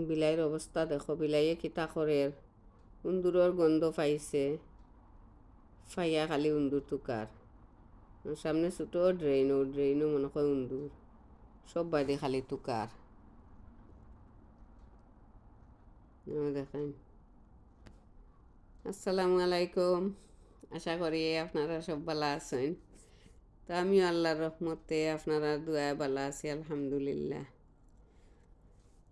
বিলাইয়ের অবস্থা দেখো, বিলাইয়ে কিতা করে, উন্দুরের গন্ধ পাইছে, ফাইয়া খালি উন্দুর তুকার সামনে ছোটো ড্রেইনও মনে হয় উন্দুর, সব বাদে খালি তুকার। দেখেন। আসসালামু আলাইকুম, আশা করি আপনারা সব ভালো আছেন। তো আমিও আল্লাহর রহমতে আপনারা দুয়ায় ভালো আছি, আলহামদুলিল্লাহ।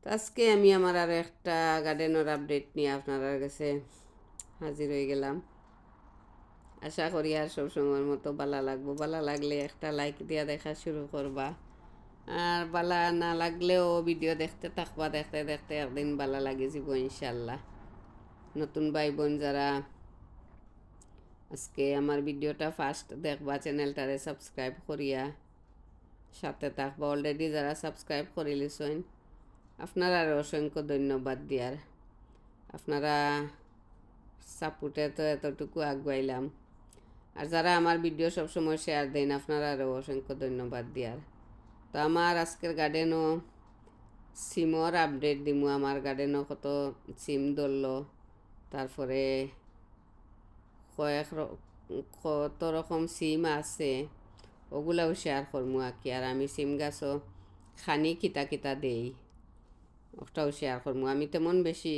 তো আজকে আমি আমার আর একটা গার্ডেনের আপডেট নিয়ে আপনারা কাছে হাজির হয়ে গেলাম। আশা করি আর সব সময়ের মতো ভালো লাগবো। ভালো লাগলে একটা লাইক দিয়া দেখা শুরু করবা, আর ভালো না লাগলেও ভিডিও দেখতে থাকবা, দেখতে দেখতে একদিন ভালো লাগে যাব ইনশাল্লাহ। নতুন ভাই বোন যারা আজকে আমার ভিডিওটা ফার্স্ট দেখবা, চ্যানেলটারে সাবস্ক্রাইব করিয়া সাথে থাকবা। অলরেডি যারা সাবস্ক্রাইব করে লিছেন আপনারা অসংখ্য ধন্যবাদ দিয়ার। আপনারা সাপোর্টে তো এতটুকু আগুয়াইলাম, আর যারা আমার ভিডিও সবসময় শেয়ার দেন আপনারা আরও অসংখ্য ধন্যবাদ দিয়ার। তো আমার আজকের গার্ডেনও সিমর আপডেট দিমু। আমার গার্ডেনও কত সিম ধরলো, তারপরে কত রকম সিম আছে ওগুলাও শেয়ার করমু আঁকি। আর আমি সিম গাছও খানি কিতা কিতা দেই ওটাও শেয়ার করমু। আমি তেমন বেশি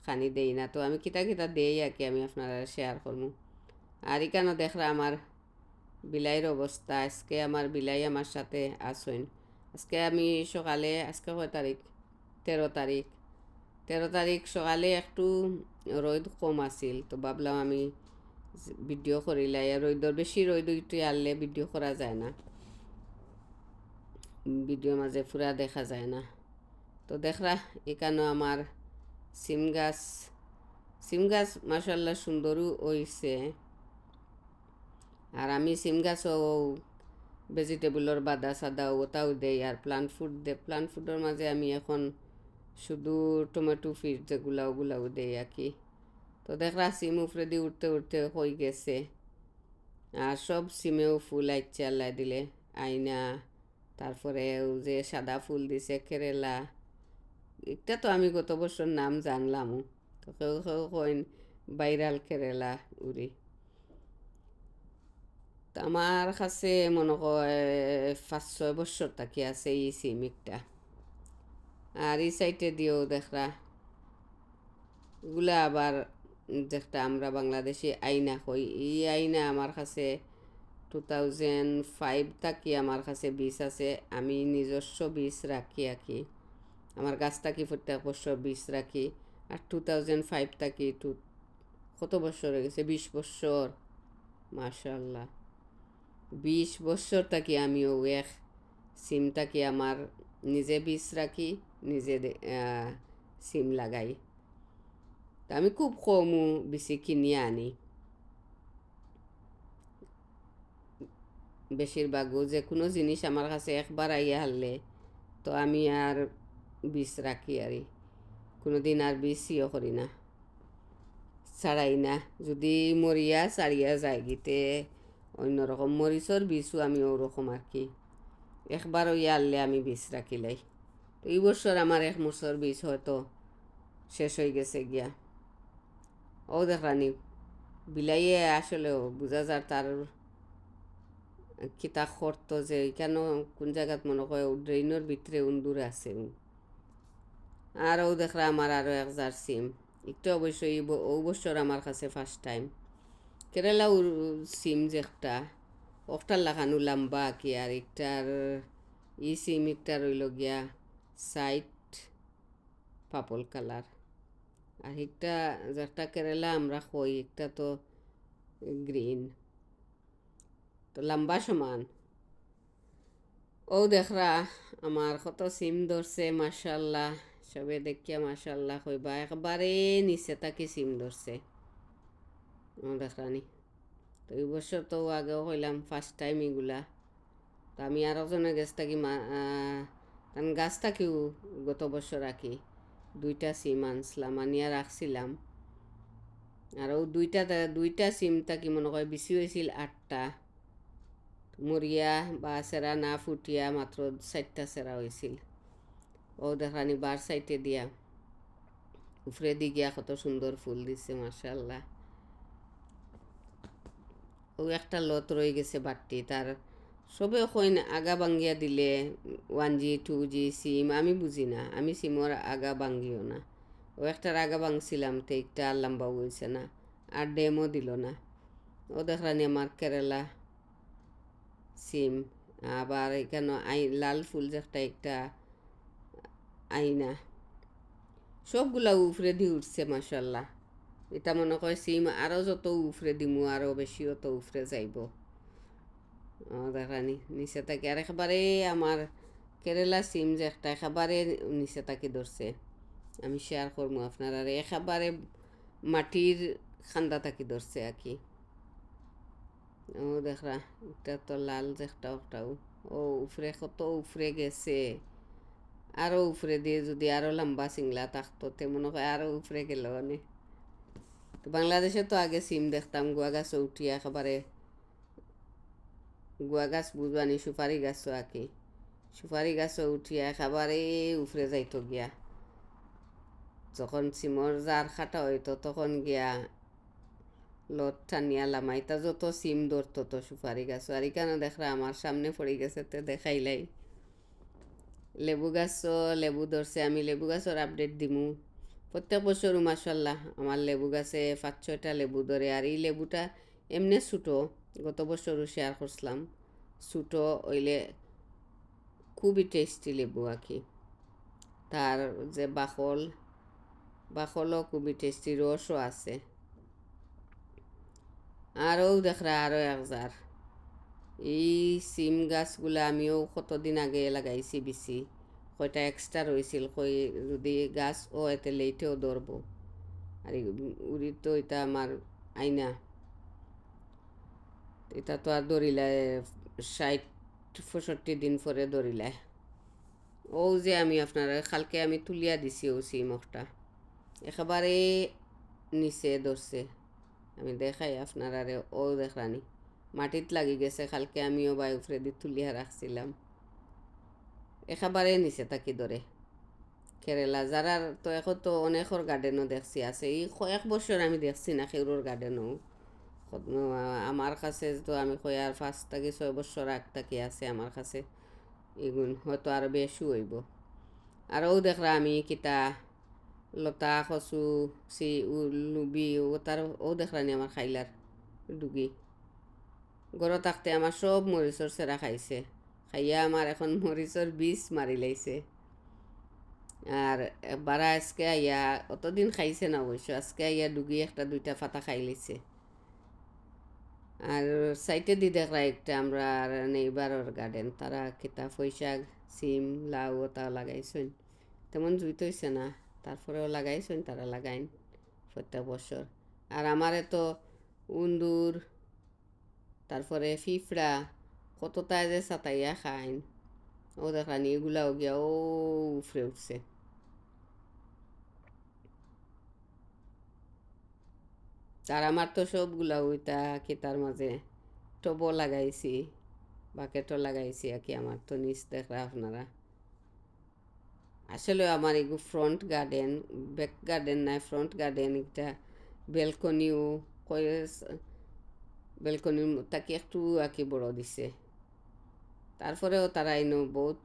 খানি দেই না, তো আমি কিতা কিতা দেই আঁকি আমি আপনারা শেয়ার করমু। আর এখানে দেখরা আমার বিলাইয়ের অবস্থা। আজকে আমার বিলাই আমার সাথে আসেন। আজকে আমি সকালে, আজকে কয় তারিখ, 13 তারিখ, 13 তারিখ সকালে একটু রোদ কম আছিল, তো ভাবলাম আমি ভিডিও করিলাই। আর রোদর বেশি রোদ উঠে আনলে ভিডিও করা যায় না, ভিডিও মাঝে পুরা দেখা যায় না। তো দেখরা এখানে আমার সিম গাছ মাশাল্লাহ সুন্দরও হইছে। আর আমি সিম গাছও ভেজিটেবলের বাদা সাদা ওটাও দেই, আর প্লান্ট ফুডের মাঝে আমি এখন শুধু টমেটো ফিট যেগুলা ওগুলাও দেই আর কি। তো দেখরা সিম উপরে দিয়ে উঠতে উঠতে হয়ে গেছে, আর সব সিমেও ফুল আইচ্ছে আল্লাহ দিলে, আইনা, তারপরে যে সাদা ফুল দিছে কেরেলা, এটা তো আমি গত বছর নাম জানলামও। তো কেউ কেউ কইন ভাইরাল কেরেলা উড়ি। তো আমার কাছে মনে হয় 5-6 বছর থাকি আছে এই সিমিকটা। আর এই সাইডে দিয়েও দেখরা এগুলা আবার যেটা আমরা বাংলাদেশি আইনা কই, এই আইনা আমার কাছে 2005 থাকি আমার কাছে বীজ আছে। আমি নিজস্ব বীজ রাখি আঁকি, আমার গাছ থাকি প্রত্যেক বছর বীজ রাখি। আর 2005 থাকি কত বছর হয়ে গেছে, 20 বছর, মাশাল্লাহ 20 বছর থাকি আমিও এক সিম থাকি আমার নিজে বীজ রাখি, নিজে সিম লাগাই। তা আমি খুব কমও বেশি কিনিয়ে আনি, বেশিরভাগও যে কোনো জিনিস আমার কাছে একবার আইয়া হারলে তো আমি আর বীজ রাখি আর কোনো দিন আর বীজ ইয়ে করি না, ছাড়াই না। যদি মরিয়া ছাড়িয়া যায় গিতে অন্যরকম মরিচর বীজও আমি ওরকম আর কি একবার ওই আনলে আমি বীজ রাখিলাই। তো এই বছর আমার 1 বছর বীজ হয়তো শেষ হয়ে গেছে গিয়া। ও দেখানি বিলাইয়ে আসলেও বোঝা যায় তার কিতা করতো, যে কেন কোন জায়গাত মনে হয় ড্রেইনের ভিতরে উন্দুর আছে। আর ও দেখরা আমার আরও এক জার সিম, একটু অবশ্যই ও বছর আমার কাছে ফার্স্ট টাইম কেরালা সিম যে একটা ওটার লাগানো লম্বা কি, আর একটার ই সিম একটা রইল গিয়া সাইড পার্পল কালার। আর একটা যেটা কেরালা আমরা কই একটা তো গ্রিন, তো লম্বা সমান। ও দেখরা আমার কত সিম ধরছে মাশাল্লাহ, সবে দেখিয়া মাশাল্লাহ কইবা, একবারে নিচে তাকে সিম ধরছে। ও দেখরানি তো এই বছর তো আগেও কইলাম ফার্স্ট টাইম এগুলা। তো আমি আর একজনের গাছ থাকি গাছ থাকিও গত বছর রাখি 2টা সিম আনছিলাম, আনিয়া রাখছিলাম। আর ও দুইটা সিম থাকি মনে হয় বেশি হয়েছিল 8টা, মরিয়া বা সেরা না ফুটিয়া মাত্র 4টা সেরা হয়েছিল। ও দেখানি বার সাইটে দিয়া উপরে দি গিয়া কত সুন্দর ফুল দিছে মাশাআল্লাহ। ও একটা লত রয়ে গেছে বাট্টি তার সবে কইন আগা ভাঙ্গিয়া দিলে 1G 2G সিম আমি বুঝি না, আমি সিমর আগা ভাঙ্গিও না। ও একটার আগা ভাঙছিলাম তো একটা আর লম্বা হয়েছে না, আর ডেমও দিল না। ও দেখলানি আমার কেরালা সিম। আবার এখানে লাল ফুল যে একটা আইনা, সবগুলা উফরে দিয়ে উঠছে মাশাল্লাহ। এটা মনে করে সিম আরও যত উফরে দিমু আরও বেশি অত উফরে যাইব। দেখানি নিচে থাকি আর একেবারে আমার কেরালা সিম যে একটা একেবারে নিচে থাকি ধরছে। আমি শেয়ার করবো আপনার, আর একেবারে মাটির খান্দা থাকি ধরছে আর কি। ও দেখরা এটা তো লাল যে একটাও ও উফরে কত উফরে গেছে। আরও উফরে দিয়ে যদি আরও লম্বা সিংলা থাকতো তে মনে হয় আরও উফরে গেল অনেক। তো বাংলাদেশে তো আগে সিম দেখতাম গুয়া গাছ উঠিয়া একেবারে, গুয়া গাছ বুঝবানি সুপারি গাছও আঁকি, সুপারি গাছও উঠিয়া একেবারে উফরে যাইতো গিয়া। যখন সিমর জার খাটা হইতো তখন গিয়া লত টানিয়া লামাইতা যত সিম ধরতো তো সুপারি গাছ। আর এখানে দেখরা আমার সামনে পড়ে গেছে তো দেখাইলাই। লেবু গাছও লেবু ধরছে, আমি লেবু গাছের আপডেট দিমু প্রত্যেক বছর মাশাল্লাহ। আমার লেবু গাছে 5-6টা লেবু ধরে, আর এই লেবুটা এমনি ছোটো, গত বছরও শেয়ার করছিলাম। ছোটো হইলে খুবই টেস্টি লেবু আর কি। তার যে বাকলও খুবই টেস্টি, রসও আছে। আরও দেখরা আরও একজার এই সিম গাছগুলা আমিও কতদিন আগে লাগাইছি বেশি, কয়টা এক্সট্রা রয়েছিল, কই যদি গাছ ও এতে লেটেও ধরবো। আর উড়ি তো এটা আমার আইনা, এটা তো আর ধরিলায় 60-65 দিন পরে ধরিলায়। ও যে আমি আপনার কালকে আমি তুলিয়া দিছি ও সিমকটা একেবারে নিচে ধরছে। আমি দেখাই আপনার আরে ও দেখরানি মাটিত লাগি গেছে, কালকে আমিও বায়ু ফ্রেদি তুলিয়া রাখছিলাম, একেবারে নিচে তাকি ধরে। কেরালা যারার তো এখন তো অনেকর গার্ডেনও দেখছি আছে, এই কয়েক বছর আমি দেখছি না খেউরোর গার্ডেনও। আমার কাছে তো আমি কই আর 5 থেকে 6 বছর আগ থাকি আছে আমার কাছে, এগুন হয়তো আরও বেশি হইব। আর ও দেখরা আমি কিতা লতা কচু লুবি ও তার ও দেখরানি আমার খাইলার ডুগি গড় থাকতে আমার সব মরিচর সেরা খাইছে, খাইয়া আমার এখন মরিচর বীজ মারি লাইছে। আর বারা আজকে আইয়া অতদিন খাইছে না অবশ্য, আজকে আইয়া ডুগি 1-2টা পাতা খাই লাইছে। আর সাইটে দি দেখরা একটা আমরা নেইবারর গার্ডেন, তারা কিতা পয়সা সিম লাউ তা লাগাইছেন, তেমন জুইত হইছে না, তারপরেও লাগাইছেন তারা লাগাইন প্রত্যেক বছর। আর আমারে তো উন্দুর তারপরে ফিফড়া কতটায় যে সাতাইয়া খাইন। ও দেখানি এগুলাও গিয়া ও উফরে উঠছে। আর আমার তো সবগুলা ওইটা খেতার মাঝে টবও লাগাইছি, বাকেটও লাগাইছি আর কি। আমার তো নিচ দেখরা আপনারা, আসলে আমার এগু ফ্রন্ট গার্ডেন, ব্যাক গার্ডেন নাই ফ্রন্ট গার্ডেন। একটা বেলকনিও কয়ে বেলকনির তাকে একটু আর কি বড় দিছে, তারপরেও তারা এনো বহুত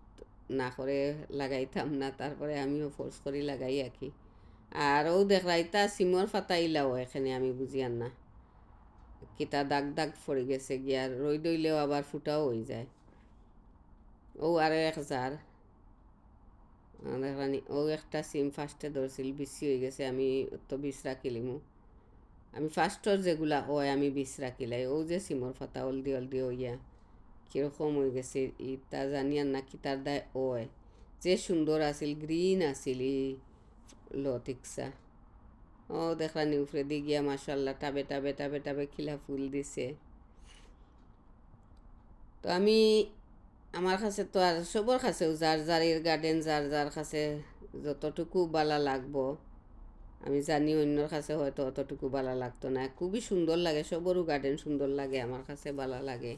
না করে লাগাইতাম না, তারপরে আমিও ফোর্স করি লাগাই আর কি। আর ও দেখরাইতা সিমর ফাতাইলাও এখানে আমি বুঝিয়ান না কিতা দাগ দাগ পড়ে গেছে গিয়া, রই দইলেও আবার ফুটাও হয়ে যায়। ও আরও এক জার দেখলানি ও একটা সিম ফার্স্টে ধরছিল বেশি হয়ে গেছে, আমি তো বিষ রাখিলিমু। আমি ফার্স্টর যেগুলা হয় আমি বিষ রাখিলাই, ও যে সিমর ফাতা অলদি হইয়া কীরকম হয়ে গেছে ইটা জানিয়ার না কি তার দায় ওয়। যে সুন্দর আছিল গ্রিন আছিল ই লতিকসা। ও দেখলানি উপরে দি গিয়া মাশাল্লাহ টাবে টাবে টাবে টাবে খিলা ফুল দিছে। তো আমি আমার কাছে তো আর সবর কাছেও যার যার এর গার্ডেন যার যার কাছে যতটুকু বালা লাগবো, আমি জানি অন্যর কাছে হয়তো অতটুকু বালা লাগতো না। খুবই সুন্দর লাগে, সবরও গার্ডেন সুন্দর লাগে, আমার কাছে বালা লাগে।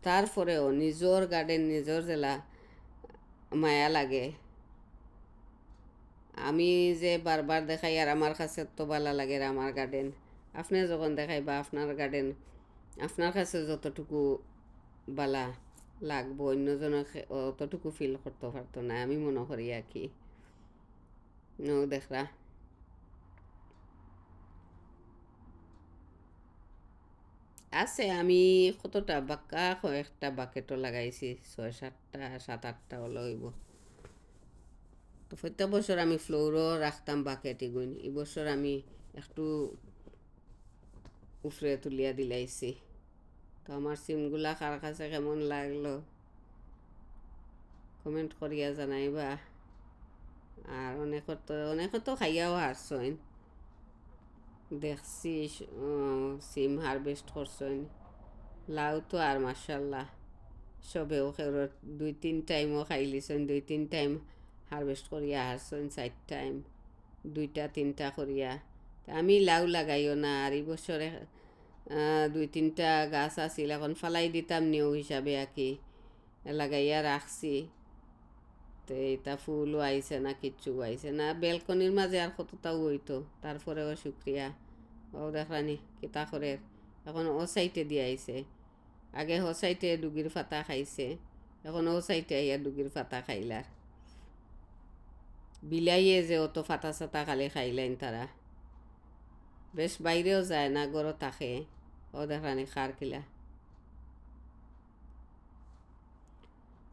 তারপরেও নিজের গার্ডেন নিজের জেলা মায়া লাগে। আমি যে বারবার দেখাই আর আমার কাছে তো ভালো লাগে আমার গার্ডেন, আপনি যখন দেখাই বা আপনার গার্ডেন আপনার কাছে যতটুকু বালা লাগবো অন্যজনের অতটুকু ফিল করতে পারতো না, আমি মনে করি আর কি। নো দেখরা আছে, আমি কতটা বাক্কা কয়েকটা বাকেটও লাগাইছি, 6-7টা 7-8টা হলো হইব। তো প্রত্যেক বছর আমি ফ্লোরও রাখতাম বাকেট এগুন, এবছর আমি একটু উফরে তুলিয়া দিলাইছি। তো আমার সিমগুলা কার কাছে কেমন লাগলো কমেন্ট করিয়া জানাইবা। আর অনেকে তো খাইয়াও হারছইন, দেখছি সিম হারভেস্ট করছইন। লাউ তো আর মার্শাল্লাহ সবেও খেরত 2-3 টাইমও খাই লিছইন, 2-3 টাইম হারভেস্ট করিয়া হারছইন, 4 টাইম 2টা 3টা করিয়া। তা আমি লাউ লাগাইও না, আর এই বছরে 2-3টা গাছ আছিল, এখন ফালাই দিতাম নিউ হিসাবে আঁকি লাগাইয়া রাখছি। তো এটা ফুলও আইছে না, কিচ্ছু আইছে না, বেলকনির মাঝে আর কতটাও হইতো, তারপরেও শুক্রিয়া। ও দেখলানি কিতা করে এখন ও সাইটে দিয়ে আইছে, আগে ও সাইটে ডুগির ফাতা খাইছে, এখন ও সাইটে আইয়া ডুগির ফাতা খাইলার। বিলাইয়ে যে অত ফাতা সাতা খালি খাইলেন তারা, বেশ বাইরেও যায় না, গরো থাকে। ও দেখলানি খার কিলা।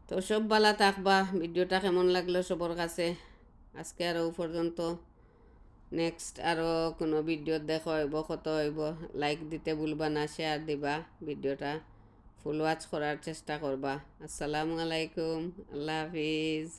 তো সব বালা থাকবা, ভিডিওটা কেমন লাগলো সবার কাছে, আজকে আরও পর্যন্ত। নেক্সট আরও কোনো ভিডিও দেখা হইব, কত হইব, লাইক দিতে ভুলবা না, শেয়ার দিবা ভিডিওটা, ফুল ওয়াচ করার চেষ্টা করবা। আসসালামু আলাইকুম, আল্লাহ হাফিজ।